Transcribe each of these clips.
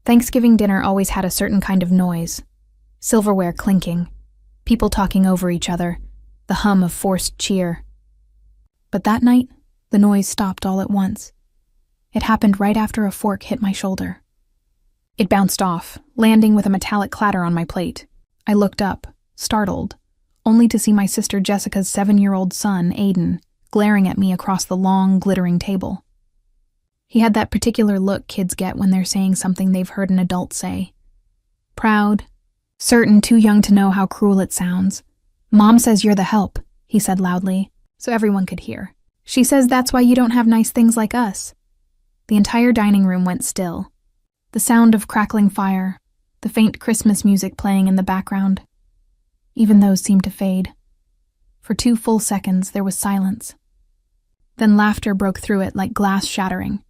Thanksgiving dinner always had a certain kind of noise. Silverware clinking, people talking over each other, the hum of forced cheer. But that night, the noise stopped all at once. It happened right after a fork hit my shoulder. It bounced off, landing with a metallic clatter on my plate. I looked up, startled, only to see my sister Jessica's 7-year-old son, Aiden, glaring at me across the long, glittering table. He had that particular look kids get when they're saying something they've heard an adult say. Proud, certain too young to know how cruel it sounds. "Mom says you're the help," he said loudly, so everyone could hear. "She says that's why you don't have nice things like us." The entire dining room went still. The sound of crackling fire, the faint Christmas music playing in the background. Even those seemed to fade. For 2 full seconds, there was silence. Then laughter broke through it like glass shattering.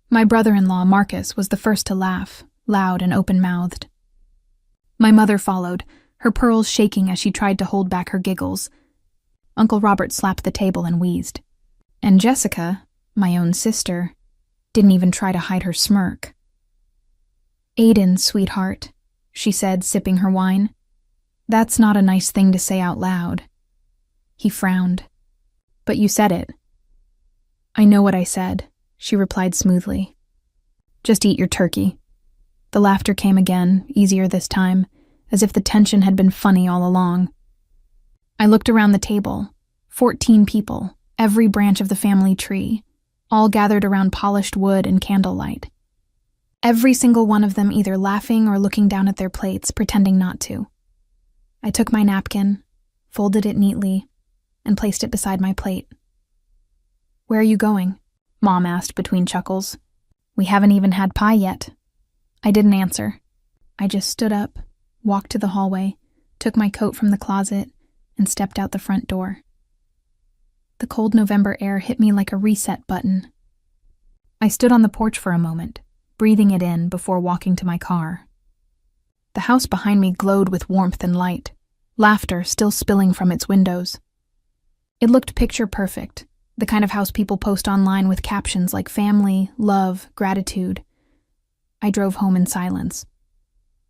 My brother-in-law, Marcus, was the first to laugh, loud and open-mouthed. My mother followed, her pearls shaking as she tried to hold back her giggles. Uncle Robert slapped the table and wheezed. And Jessica, my own sister, didn't even try to hide her smirk. "Aiden, sweetheart," she said, sipping her wine. "That's not a nice thing to say out loud." He frowned. "But you said it." "I know what I said," she replied smoothly. "Just eat your turkey." The laughter came again, easier this time, as if the tension had been funny all along. I looked around the table. 14 people, every branch of the family tree, all gathered around polished wood and candlelight. Every single one of them either laughing or looking down at their plates, pretending not to. I took my napkin, folded it neatly, and placed it beside my plate. "Where are you going?" Mom asked between chuckles. "We haven't even had pie yet." I didn't answer. I just stood up, walked to the hallway, took my coat from the closet, and stepped out the front door. The cold November air hit me like a reset button. I stood on the porch for a moment, breathing it in before walking to my car. The house behind me glowed with warmth and light, laughter still spilling from its windows. It looked picture perfect, the kind of house people post online with captions like family, love, gratitude. I drove home in silence.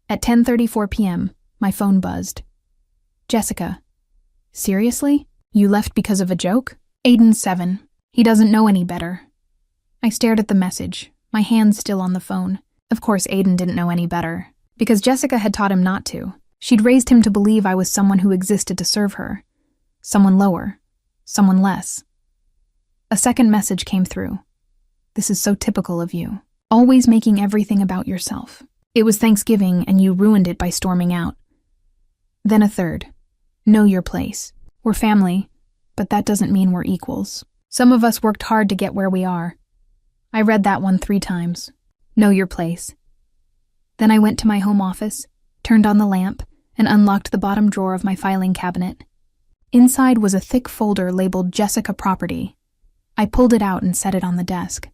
At 10:34 p.m., my phone buzzed. "Jessica, seriously? You left because of a joke? Aiden's 7. He doesn't know any better." I stared at the message, my hand still on the phone. Of course, Aiden didn't know any better, because Jessica had taught him not to. She'd raised him to believe I was someone who existed to serve her. Someone lower. Someone less. A second message came through. "This is so typical of you. Always making everything about yourself. It was Thanksgiving and you ruined it by storming out." Then a third. "Know your place. We're family, but that doesn't mean we're equals. Some of us worked hard to get where we are." I read that one 3 times. Know your place. Then I went to my home office, turned on the lamp, and unlocked the bottom drawer of my filing cabinet. Inside was a thick folder labeled Jessica Property. I pulled it out and set it on the desk.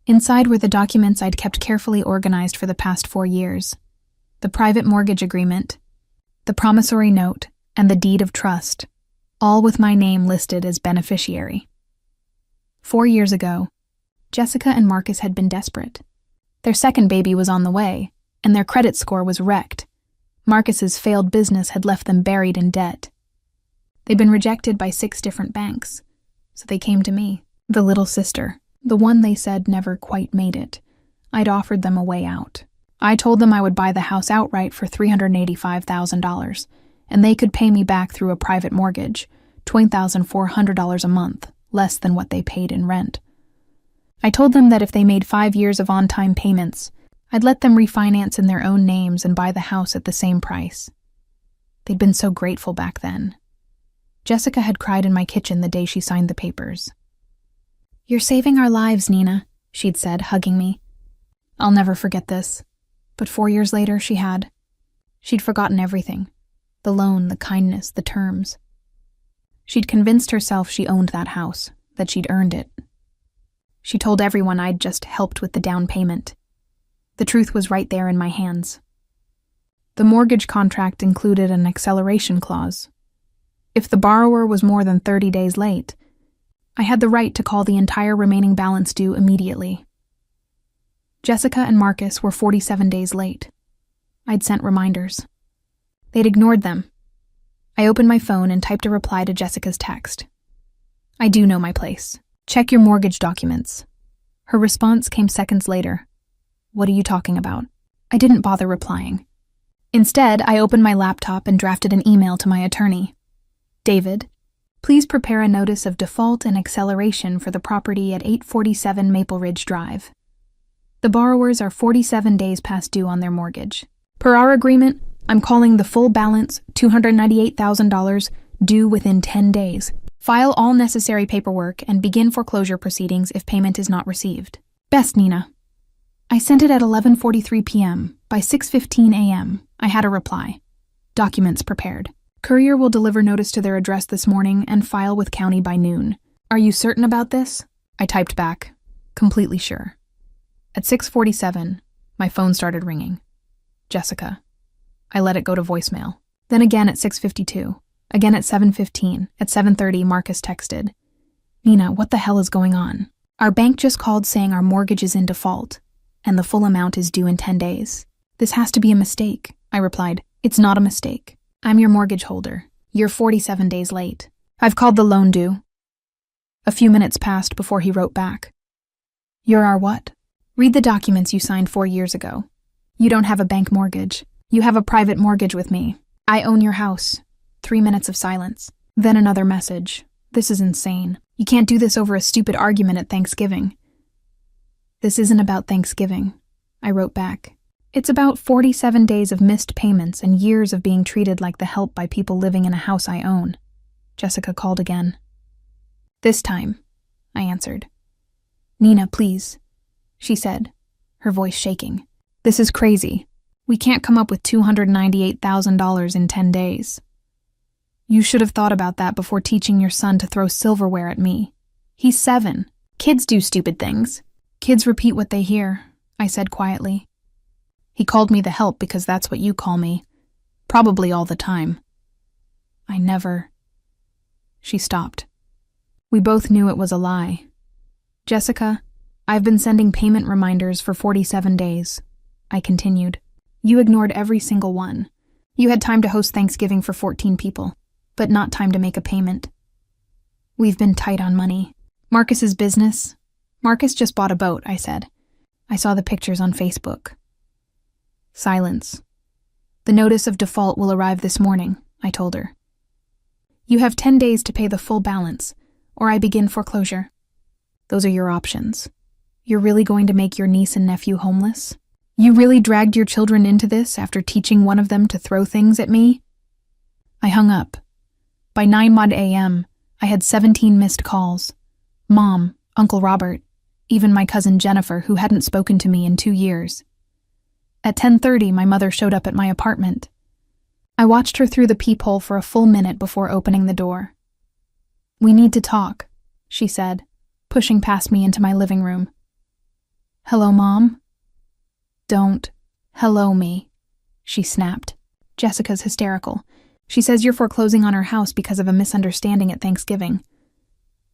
Inside were the documents I'd kept carefully organized for the past 4 years. The private mortgage agreement, the promissory note, and the deed of trust, all with my name listed as beneficiary. 4 years ago, Jessica and Marcus had been desperate. Their second baby was on the way, and their credit score was wrecked. Marcus's failed business had left them buried in debt. They'd been rejected by 6 different banks, so they came to me, the little sister, the one they said never quite made it. I'd offered them a way out. I told them I would buy the house outright for $385,000, and they could pay me back through a private mortgage, $20,400 a month, less than what they paid in rent. I told them that if they made 5 years of on-time payments, I'd let them refinance in their own names and buy the house at the same price. They'd been so grateful back then. Jessica had cried in my kitchen the day she signed the papers. "You're saving our lives, Nina," she'd said, hugging me. I'll never forget this. But 4 years later, she had. She'd forgotten everything. The loan, the kindness, the terms. She'd convinced herself she owned that house, that she'd earned it. She told everyone I'd just helped with the down payment. The truth was right there in my hands. The mortgage contract included an acceleration clause. If the borrower was more than 30 days late, I had the right to call the entire remaining balance due immediately. Jessica and Marcus were 47 days late. I'd sent reminders. They'd ignored them. I opened my phone and typed a reply to Jessica's text. I do know my place. Check your mortgage documents. Her response came seconds later. What are you talking about? I didn't bother replying. Instead, I opened my laptop and drafted an email to my attorney. David, please prepare a notice of default and acceleration for the property at 847 Maple Ridge Drive. The borrowers are 47 days past due on their mortgage. Per our agreement, I'm calling the full balance, $298,000, due within 10 days. File all necessary paperwork and begin foreclosure proceedings if payment is not received. Best, Nina. I sent it at 11:43 p.m. By 6:15 a.m., I had a reply. Documents prepared. Courier will deliver notice to their address this morning and file with county by noon. Are you certain about this? I typed back. Completely sure. At 6:47, my phone started ringing. Jessica. I let it go to voicemail. Then again at 6:52. Again at 7:15. At 7:30, Marcus texted. Nina, what the hell is going on? Our bank just called saying our mortgage is in default, and the full amount is due in 10 days. This has to be a mistake, I replied. It's not a mistake. I'm your mortgage holder. You're 47 days late. I've called the loan due. A few minutes passed before he wrote back. You're our what? Read the documents you signed 4 years ago. You don't have a bank mortgage. You have a private mortgage with me. I own your house. 3 minutes of silence. Then another message. This is insane. You can't do this over a stupid argument at Thanksgiving. This isn't about Thanksgiving, I wrote back. It's about 47 days of missed payments and years of being treated like the help by people living in a house I own. Jessica called again. This time, I answered. Nina, please, she said, her voice shaking. This is crazy. We can't come up with $298,000 in 10 days. You should have thought about that before teaching your son to throw silverware at me. He's 7. Kids do stupid things. Kids repeat what they hear, I said quietly. He called me the help because that's what you call me. Probably all the time. I never... She stopped. We both knew it was a lie. Jessica, I've been sending payment reminders for 47 days. I continued. You ignored every single one. You had time to host Thanksgiving for 14 people, but not time to make a payment. We've been tight on money. Marcus's business. Marcus just bought a boat, I said. I saw the pictures on Facebook. Silence. The notice of default will arrive this morning, I told her. You have 10 days to pay the full balance, or I begin foreclosure. Those are your options. You're really going to make your niece and nephew homeless? You really dragged your children into this after teaching one of them to throw things at me? I hung up. By 9 a.m., I had 17 missed calls. Mom, Uncle Robert, even my cousin Jennifer, who hadn't spoken to me in 2 years. At 10:30, my mother showed up at my apartment. I watched her through the peephole for a full minute before opening the door. We need to talk, she said, pushing past me into my living room. Hello, Mom? Don't hello me, she snapped. Jessica's hysterical. She says you're foreclosing on her house because of a misunderstanding at Thanksgiving.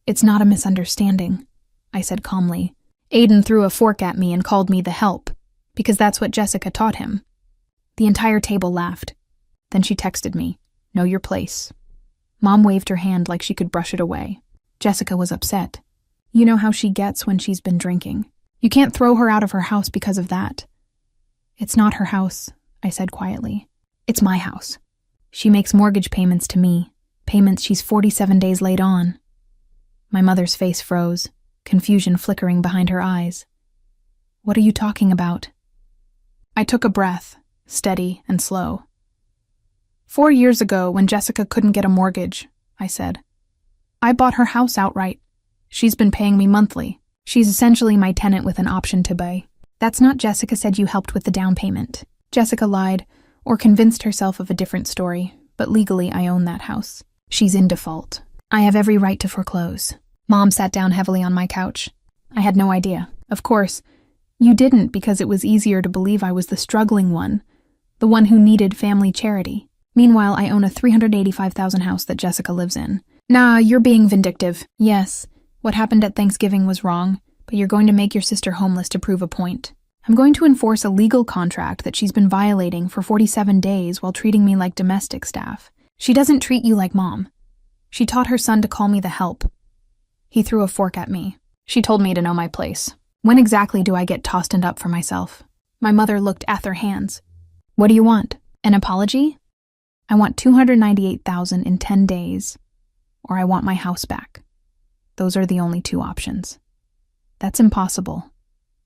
It's not a misunderstanding, I said calmly. Aiden threw a fork at me and called me the help, because that's what Jessica taught him. The entire table laughed. Then she texted me, know your place. Mom waved her hand like she could brush it away. Jessica was upset. You know how she gets when she's been drinking. You can't throw her out of her house because of that. It's not her house, I said quietly. It's my house. She makes mortgage payments to me, payments she's 47 days late on. My mother's face froze, confusion flickering behind her eyes. What are you talking about? I took a breath, steady and slow. 4 years ago, when Jessica couldn't get a mortgage, I said, I bought her house outright. She's been paying me monthly. She's essentially my tenant with an option to buy. That's not Jessica said you helped with the down payment. Jessica lied, or convinced herself of a different story, but legally I own that house. She's in default. I have every right to foreclose. Mom sat down heavily on my couch. I had no idea. Of course, you didn't because it was easier to believe I was the struggling one, the one who needed family charity. Meanwhile, I own a $385,000 house that Jessica lives in. Nah, you're being vindictive. Yes, what happened at Thanksgiving was wrong, but you're going to make your sister homeless to prove a point. I'm going to enforce a legal contract that she's been violating for 47 days while treating me like domestic staff. She doesn't treat you like mom. She taught her son to call me the help. He threw a fork at me. She told me to know my place. When exactly do I get tossed and up for myself? My mother looked at their hands. What do you want? An apology? I want $298,000 in 10 days, or I want my house back. Those are the only two options. That's impossible.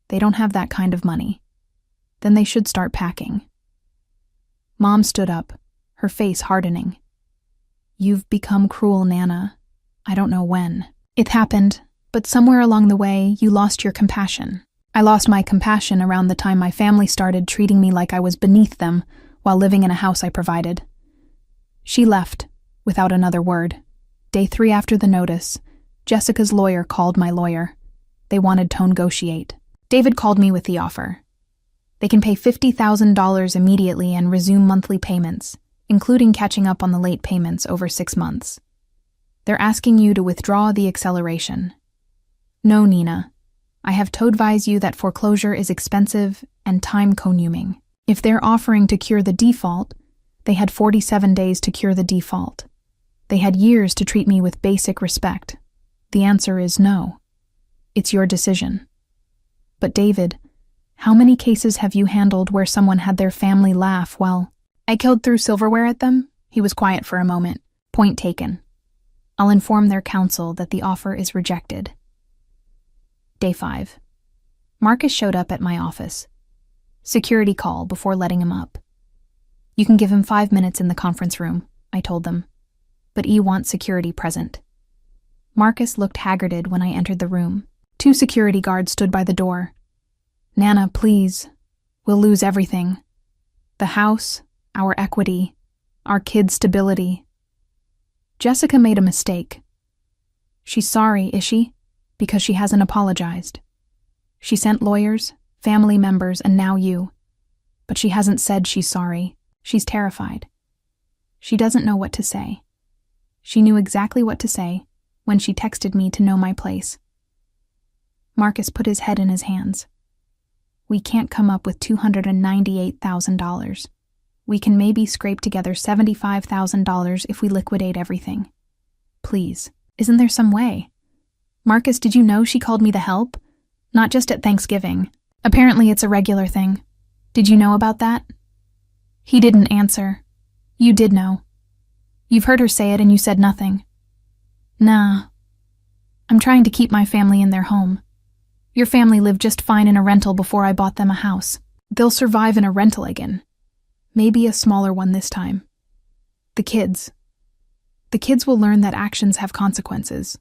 They don't have that kind of money. Then they should start packing. Mom stood up, her face hardening. You've become cruel, Nana. I don't know when. It happened, but somewhere along the way, you lost your compassion. I lost my compassion around the time my family started treating me like I was beneath them while living in a house I provided. She left, without another word. Day 3 after the notice, Jessica's lawyer called my lawyer. They wanted to negotiate. David called me with the offer. They can pay $50,000 immediately and resume monthly payments, including catching up on the late payments over 6 months. They're asking you to withdraw the acceleration. No, Nina. I have to advise you that foreclosure is expensive and time-consuming. If they're offering to cure the default, they had 47 days to cure the default. They had years to treat me with basic respect. The answer is no. It's your decision. But David, how many cases have you handled where someone had their family laugh while I killed through silverware at them? He was quiet for a moment. Point taken. I'll inform their counsel that the offer is rejected. Day 5. Marcus showed up at my office. Security call before letting him up. You can give him 5 minutes in the conference room, I told them. But he wants security present. Marcus looked haggarded when I entered the room. 2 security guards stood by the door. Nana, please. We'll lose everything. The house, our equity, our kids' stability. Jessica made a mistake. She's sorry, is she? Because she hasn't apologized. She sent lawyers, family members, and now you. But she hasn't said she's sorry. She's terrified. She doesn't know what to say. She knew exactly what to say when she texted me to know my place. Marcus put his head in his hands. We can't come up with $298,000. We can maybe scrape together $75,000 if we liquidate everything. Please, isn't there some way? Marcus, did you know she called me the help? Not just at Thanksgiving. Apparently it's a regular thing. Did you know about that? He didn't answer. You did know. You've heard her say it and you said nothing. Nah. I'm trying to keep my family in their home. Your family lived just fine in a rental before I bought them a house. They'll survive in a rental again. Maybe a smaller one this time. The kids will learn that actions have consequences,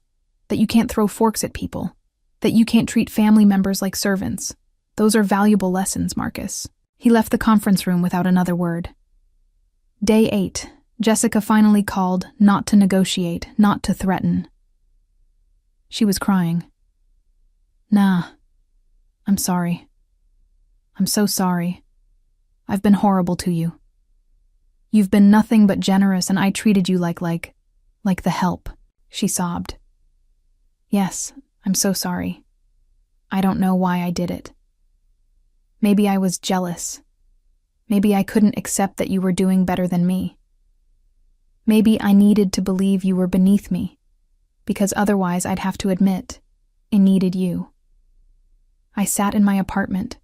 that you can't throw forks at people, that you can't treat family members like servants. Those are valuable lessons, Marcus. He left the conference room without another word. Day 8. Jessica finally called, not to negotiate, not to threaten. She was crying. Nah, I'm sorry. I'm so sorry. I've been horrible to you. You've been nothing but generous and I treated you like the help, she sobbed. Yes, I'm so sorry. I don't know why I did it. Maybe I was jealous. Maybe I couldn't accept that you were doing better than me. Maybe I needed to believe you were beneath me, because otherwise I'd have to admit I needed you. I sat in my apartment,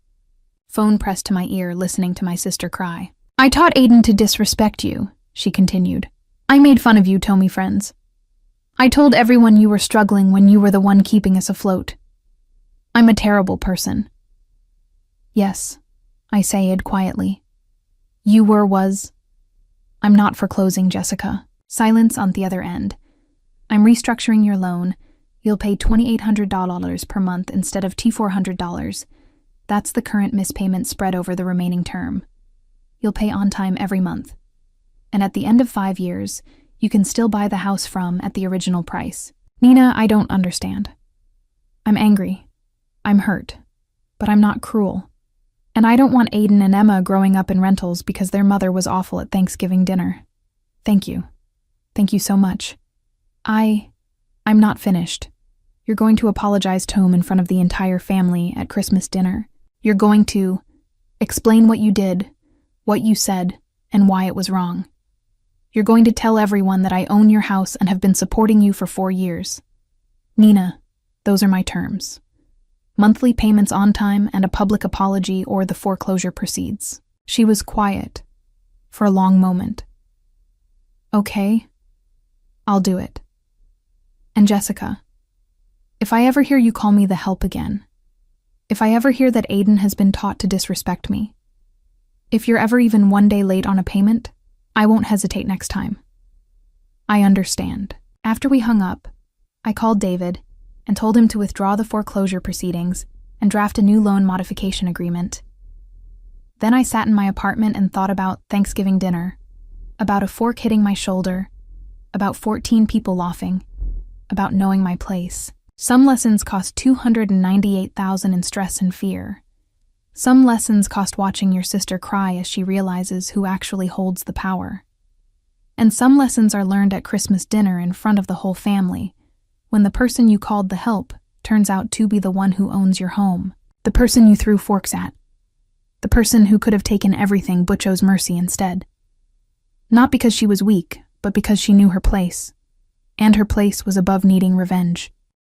phone pressed to my ear, listening to my sister cry. I taught Aiden to disrespect you, she continued. I made fun of you, Tommy friends. I told everyone you were struggling when you were the one keeping us afloat. I'm a terrible person. Yes, I said quietly. You was. I'm not foreclosing, Jessica. Silence on the other end. I'm restructuring your loan. You'll pay $2,800 per month instead of $400. That's the current mispayment spread over the remaining term. You'll pay on time every month. And at the end of 5 years, you can still buy the house from at the original price. Nina, I don't understand. I'm angry. I'm hurt. But I'm not cruel. And I don't want Aiden and Emma growing up in rentals because their mother was awful at Thanksgiving dinner. Thank you. Thank you so much. I'm not finished. You're going to apologize to him in front of the entire family at Christmas dinner. You're going to explain what you did, what you said, and why it was wrong. You're going to tell everyone that I own your house and have been supporting you for 4 years. Nina, those are my terms. Monthly payments on time and a public apology or the foreclosure proceeds. She was quiet for a long moment. Okay, I'll do it. And Jessica, if I ever hear you call me the help again, if I ever hear that Aiden has been taught to disrespect me, if you're ever even one day late on a payment, I won't hesitate next time. I understand. After we hung up, I called David and told him to withdraw the foreclosure proceedings and draft a new loan modification agreement. Then I sat in my apartment and thought about Thanksgiving dinner, about a fork hitting my shoulder, about 14 people laughing, about knowing my place. Some lessons cost $298,000 in stress and fear. Some lessons cost watching your sister cry as she realizes who actually holds the power. And some lessons are learned at Christmas dinner in front of the whole family, when the person you called the help turns out to be the one who owns your home, the person you threw forks at, the person who could have taken everything but chose mercy instead. Not because she was weak, but because she knew her place, and her place was above needing revenge.